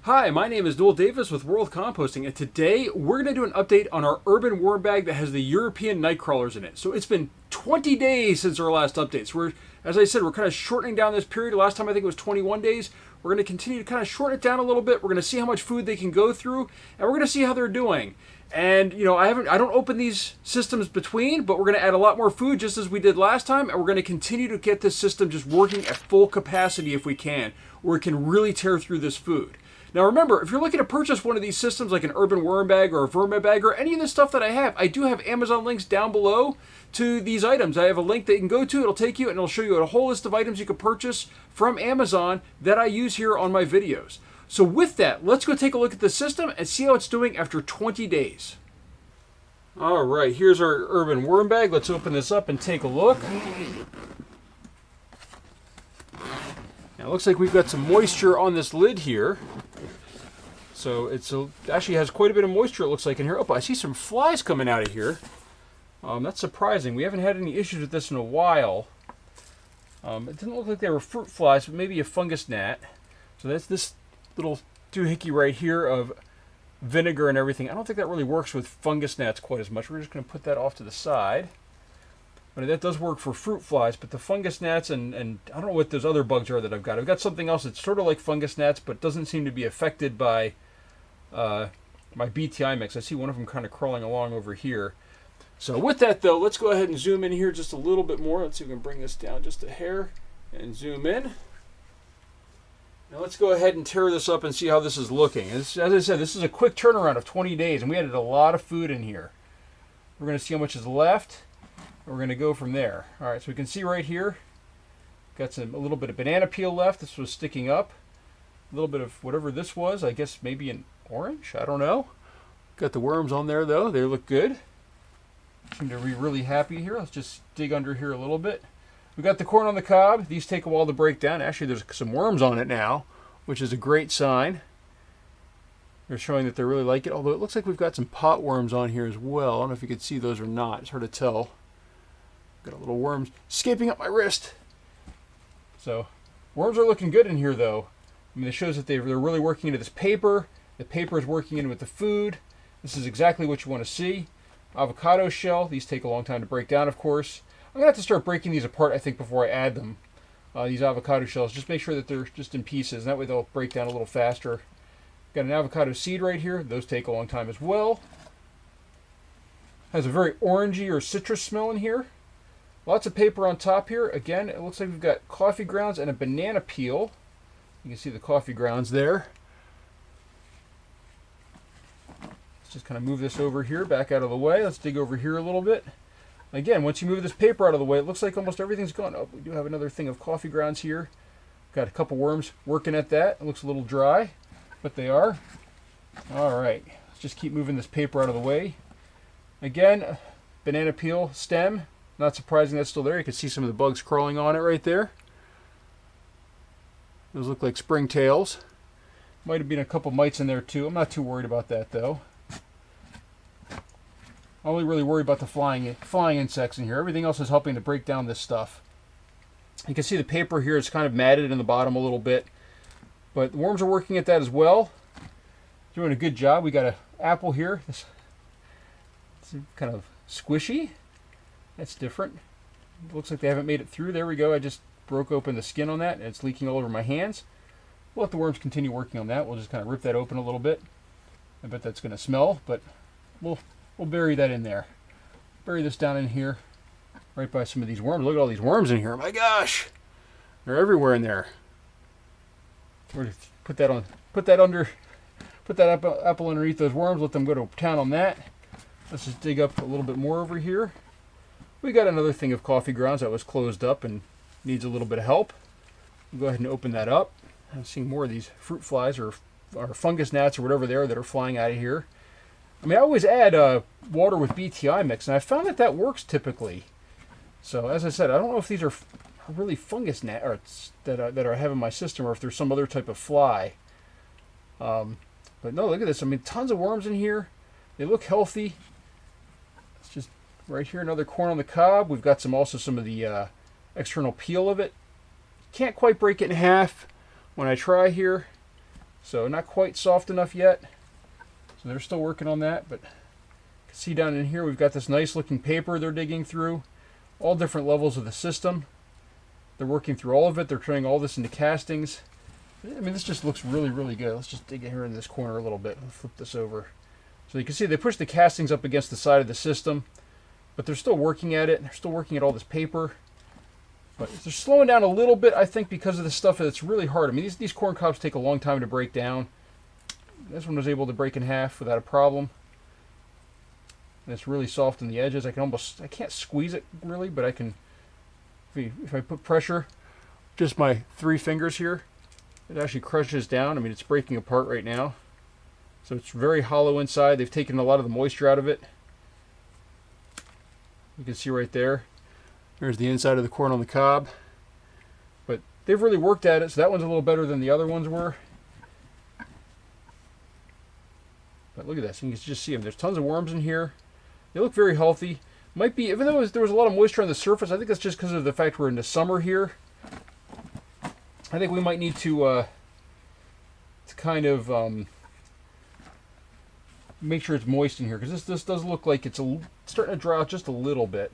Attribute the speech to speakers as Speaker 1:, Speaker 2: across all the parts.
Speaker 1: Hi, my name is Noel Davis with World Composting, and today we're going to do an update on our urban worm bag that has the European night crawlers in it. So it's been 20 days since our last update. So as I said, we're kind of shortening down this period. Last time I think it was 21 days. We're going to continue to kind of shorten it down a little bit. We're going to see how much food they can go through, and we're going to see how they're doing. And I don't open these systems between, but we're going to add a lot more food just as we did last time, and we're going to continue to get this system just working at full capacity if we can, where it can really tear through this food. Now remember, if you're looking to purchase one of these systems like an urban worm bag or a vermi bag or any of the stuff that I do have Amazon links down below to these items. I have a link that you can go to, it'll take you and it'll show you a whole list of items you can purchase from Amazon that I use here on my videos. So with that, let's go take a look at the system and see how it's doing after 20 days. All right, here's our urban worm bag. Let's open this up and take a look. Now it looks like we've got some moisture on this lid here. So it actually has quite a bit of moisture, it looks like, in here. Oh, I see some flies coming out of here. That's surprising. We haven't had any issues with this in a while. It didn't look like they were fruit flies, but maybe a fungus gnat. So that's this little doohickey right here of vinegar and everything. I don't think that really works with fungus gnats quite as much. We're just going to put that off to the side. But that does work for fruit flies, but the fungus gnats and I don't know what those other bugs are that I've got. I've got something else that's sort of like fungus gnats, but doesn't seem to be affected by my BTI mix. I see one of them kind of crawling along over here. So with that though, let's go ahead and zoom in here just a little bit more. Let's see if we can bring this down just a hair and zoom in. Now let's go ahead and tear this up and see how this is looking. As I said, this is a quick turnaround of 20 days, and we added a lot of food in here. We're going to see how much is left. We're going to go from there. All right, so we can see right here, got a little bit of banana peel left. This was sticking up. A little bit of whatever this was, I guess maybe an orange, I don't know. Got the worms on there though, they look good. Seem to be really happy here. Let's just dig under here a little bit. We got the corn on the cob. These take a while to break down. Actually, there's some worms on it now, which is a great sign. They're showing that they really like it, although it looks like we've got some pot worms on here as well. I don't know if you can see those or not. It's hard to tell. Got a little worms escaping up my wrist. So worms are looking good in here though. I mean, it shows that they're really working into this paper. The paper is working in with the food. This is exactly what you want to see. Avocado shell. These take a long time to break down, of course. I'm going to have to start breaking these apart, I think, before I add them. These avocado shells. Just make sure that they're just in pieces. And that way they'll break down a little faster. Got an avocado seed right here. Those take a long time as well. Has a very orangey or citrus smell in here. Lots of paper on top here. Again, it looks like we've got coffee grounds and a banana peel. You can see the coffee grounds there. Let's just kind of move this over here, back out of the way. Let's dig over here a little bit. Again, once you move this paper out of the way, it looks like almost everything's gone. Oh, we do have another thing of coffee grounds here. Got a couple worms working at that. It looks a little dry, but they are. All right, let's just keep moving this paper out of the way. Again, banana peel stem. Not surprising that's still there. You can see some of the bugs crawling on it right there. Those look like springtails. Might have been a couple mites in there too. I'm not too worried about that though. I only really worry about the flying insects in here. Everything else is helping to break down this stuff. You can see the paper here is kind of matted in the bottom a little bit. But the worms are working at that as well. Doing a good job. We got an apple here. It's kind of squishy. That's different. It looks like they haven't made it through. There we go. I just broke open the skin on that and it's leaking all over my hands. We'll let the worms continue working on that. We'll just kind of rip that open a little bit. I bet that's going to smell, but we'll bury that in there. Bury this down in here, right by some of these worms. Look at all these worms in here. Oh my gosh, they're everywhere in there. We're going to put that apple underneath those worms. Let them go to town on that. Let's just dig up a little bit more over here. We got another thing of coffee grounds that was closed up and needs a little bit of help. We'll go ahead and open that up. I'm seeing more of these fruit flies or fungus gnats or whatever they are that are flying out of here. I mean, I always add water with BTI mix, and I found that works typically. So as I said, I don't know if these are really fungus gnats that I have in my system or if there's some other type of fly. But no, look at this. I mean, tons of worms in here. They look healthy. It's just right here, another corn on the cob. We've got also some of the external peel of it. Can't quite break it in half when I try here. So not quite soft enough yet. So they're still working on that, but you can see down in here we've got this nice looking paper they're digging through. All different levels of the system. They're working through all of it. They're turning all this into castings. I mean, this just looks really, really good. Let's just dig in here in this corner a little bit and flip this over. So you can see they push the castings up against the side of the system, but they're still working at it. They're still working at all this paper. But they're slowing down a little bit, I think, because of the stuff that's really hard. I mean, these corn cobs take a long time to break down. This one was able to break in half without a problem. And it's really soft on the edges. I can't squeeze it really, but I can, if I put pressure, just my 3 fingers here, it actually crushes down. I mean, it's breaking apart right now. So it's very hollow inside. They've taken a lot of the moisture out of it. You can see right there. There's the inside of the corn on the cob. But they've really worked at it, so that one's a little better than the other ones were. But look at this. You can just see them. There's tons of worms in here. They look very healthy. Might be, even though there was a lot of moisture on the surface, I think that's just because of the fact we're in the summer here. I think we might need to kind of make sure it's moist in here, because this does look like it's starting to dry out just a little bit,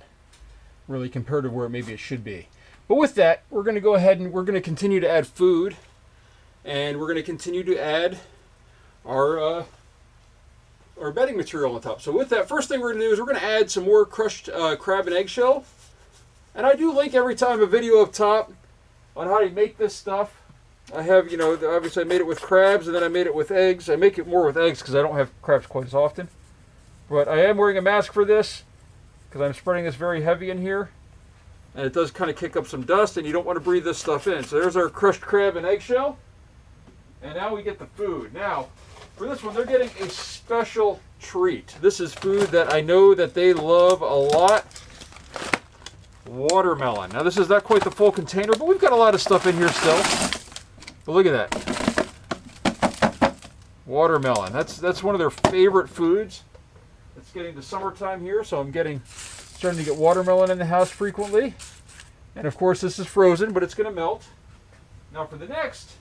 Speaker 1: really, compared to where maybe it should be. But with that, we're going to go ahead and we're going to continue to add food, and we're going to continue to add our bedding material on top. So with that, first thing we're going to do is we're going to add some more crushed crab and eggshell. And I do link every time a video up top on how to make this stuff. I have, you know, obviously I made it with crabs, and then I made it with eggs. I make it more with eggs because I don't have crabs quite as often. But I am wearing a mask for this because I'm spreading this very heavy in here. And it does kind of kick up some dust, and you don't want to breathe this stuff in. So there's our crushed crab and eggshell. And now we get the food. Now, for this one, they're getting a special treat. This is food that I know that they love a lot. Watermelon. Now, this is not quite the full container, but we've got a lot of stuff in here still. But look at that. Watermelon. That's one of their favorite foods. It's getting to summertime here, so I'm starting to get watermelon in the house frequently. And of course, this is frozen, but it's going to melt. Now for the next,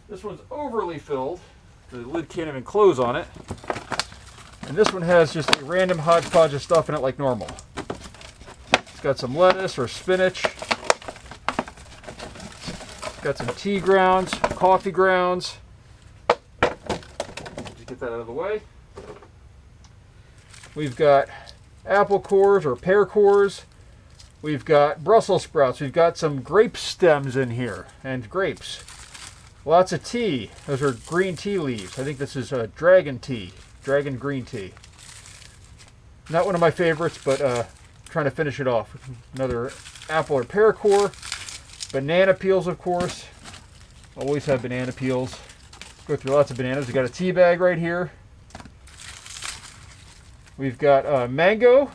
Speaker 1: this one's overly filled. The lid can't even close on it. And this one has just a random hodgepodge of stuff in it like normal. It's got some lettuce or spinach. It's got some tea grounds, coffee grounds. Just get that out of the way. We've got apple cores or pear cores. We've got Brussels sprouts. We've got some grape stems in here and grapes. Lots of tea. Those are green tea leaves. I think this is dragon tea, dragon green tea. Not one of my favorites, but trying to finish it off. Another apple or pear core. Banana peels, of course. Always have banana peels. Go through lots of bananas. We've got a tea bag right here. We've got mango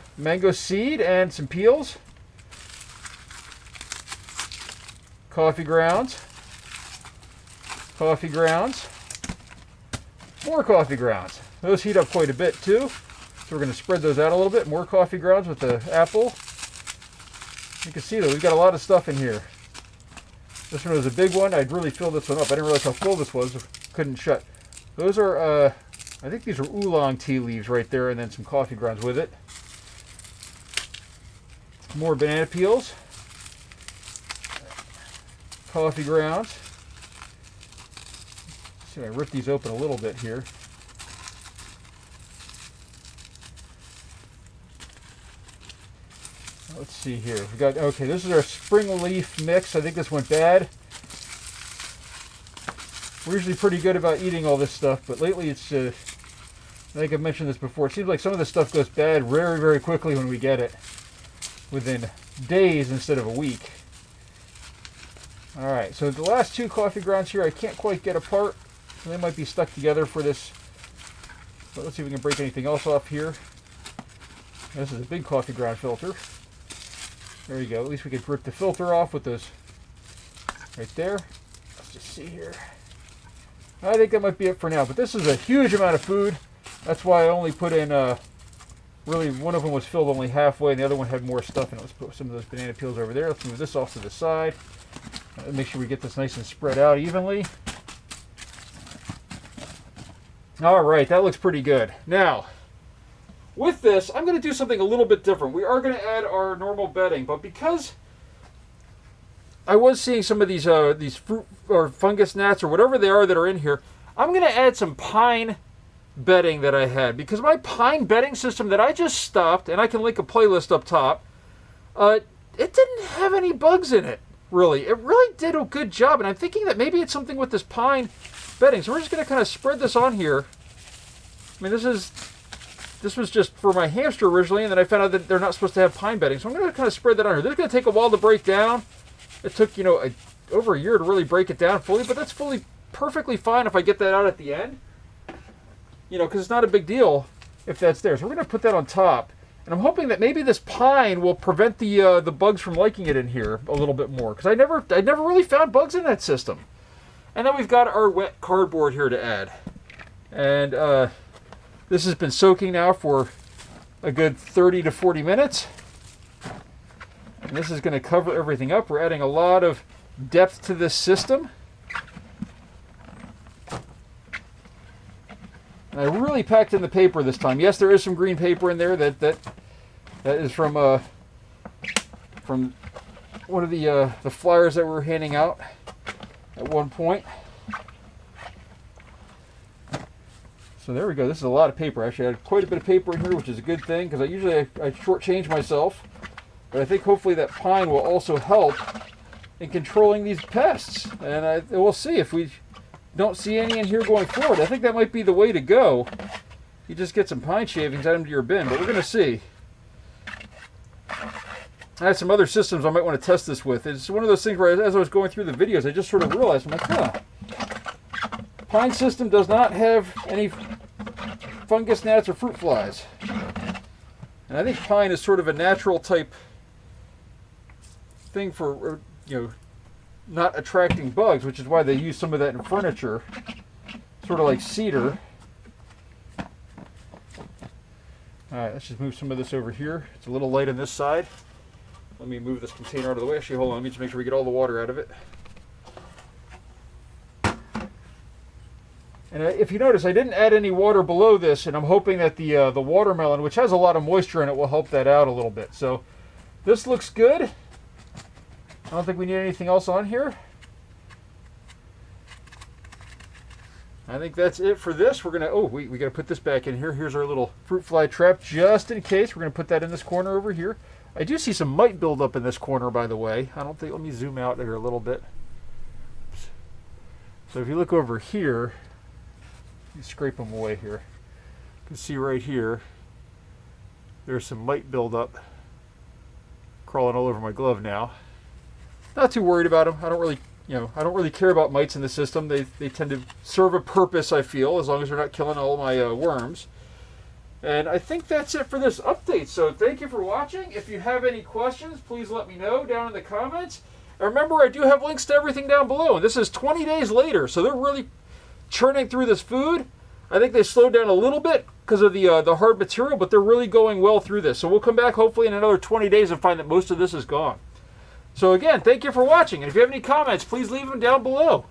Speaker 1: seed and some peels. Coffee grounds. Coffee grounds. More coffee grounds. Those heat up quite a bit too. So we're going to spread those out a little bit. More coffee grounds with the apple. You can see though, we've got a lot of stuff in here. This one was a big one. I'd really fill this one up. I didn't realize how full this was. Couldn't shut. Those are, I think these are oolong tea leaves right there, and then some coffee grounds with it. More banana peels. Coffee grounds. See, I rip these open a little bit here. Let's see here. We got, okay, this is our spring leaf mix. I think this went bad. We're usually pretty good about eating all this stuff, but lately it's, I think I've mentioned this before, it seems like some of this stuff goes bad very, very quickly when we get it. Within days instead of a week. Alright, so the last two coffee grounds here I can't quite get apart. So they might be stuck together for this. But let's see if we can break anything else off here. This is a big coffee ground filter. There you go. At least we could rip the filter off with those right there. Let's just see here. I think that might be it for now. But this is a huge amount of food. That's why I only put in, really one of them was filled only halfway and the other one had more stuff in it. Let's put some of those banana peels over there. Let's move this off to the side. Make sure we get this nice and spread out evenly. All right, that looks pretty good. Now, with this, I'm going to do something a little bit different. We are going to add our normal bedding, but because I was seeing some of these fruit or fungus gnats or whatever they are that are in here, I'm going to add some pine bedding that I had, because my pine bedding system that I just stopped, and I can link a playlist up top, it didn't have any bugs in it, really. It really did a good job, and I'm thinking that maybe it's something with this pine bedding. So we're just going to kind of spread this on here. I mean, this was just for my hamster originally, and then I found out that they're not supposed to have pine bedding. So I'm going to kind of spread that on here. This is going to take a while to break down. It took, over a year to really break it down fully, but that's perfectly fine if I get that out at the end. Because it's not a big deal if that's there. So we're going to put that on top. And I'm hoping that maybe this pine will prevent the bugs from liking it in here a little bit more. Because I never really found bugs in that system. And then we've got our wet cardboard here to add. And this has been soaking now for a good 30 to 40 minutes. And this is going to cover everything up. We're adding a lot of depth to this system. And I really packed in the paper this time. Yes, there is some green paper in there that is from one of the flyers that we were handing out at one point. So there we go. This is a lot of paper. Actually, I had quite a bit of paper in here, which is a good thing, because I shortchange myself. But I think hopefully that pine will also help in controlling these pests. And we'll see if we don't see any in here going forward. I think that might be the way to go. You just get some pine shavings, add them to your bin, but we're going to see. I have some other systems I might want to test this with. It's one of those things where as I was going through the videos, I just sort of realized, I'm like, pine system does not have any fungus gnats or fruit flies. And I think pine is sort of a natural type thing for, not attracting bugs, which is why they use some of that in furniture, sort of like cedar. Alright, let's just move some of this over here. It's a little light on this side. Let me move this container out of the way. Actually, hold on, let me just make sure we get all the water out of it. And if you notice, I didn't add any water below this, and I'm hoping that the watermelon, which has a lot of moisture in it, will help that out a little bit. So this looks good. I don't think we need anything else on here. I think that's it for this. We're gonna, we gotta put this back in here. Here's our little fruit fly trap, just in case. We're gonna put that in this corner over here. I do see some mite build up in this corner, by the way. Let me zoom out there a little bit. So if you look over here, you scrape them away here. You can see right here, there's some mite build up crawling all over my glove now. Not too worried about them. I don't really care about mites in the system. They tend to serve a purpose, I feel, as long as they're not killing all my worms. And I think that's it for this update. So thank you for watching. If you have any questions, please let me know down in the comments. And remember, I do have links to everything down below. And this is 20 days later, so they're really churning through this food. I think they slowed down a little bit because of the hard material, but they're really going well through this. So we'll come back hopefully in another 20 days and find that most of this is gone. So again, thank you for watching. And if you have any comments, please leave them down below.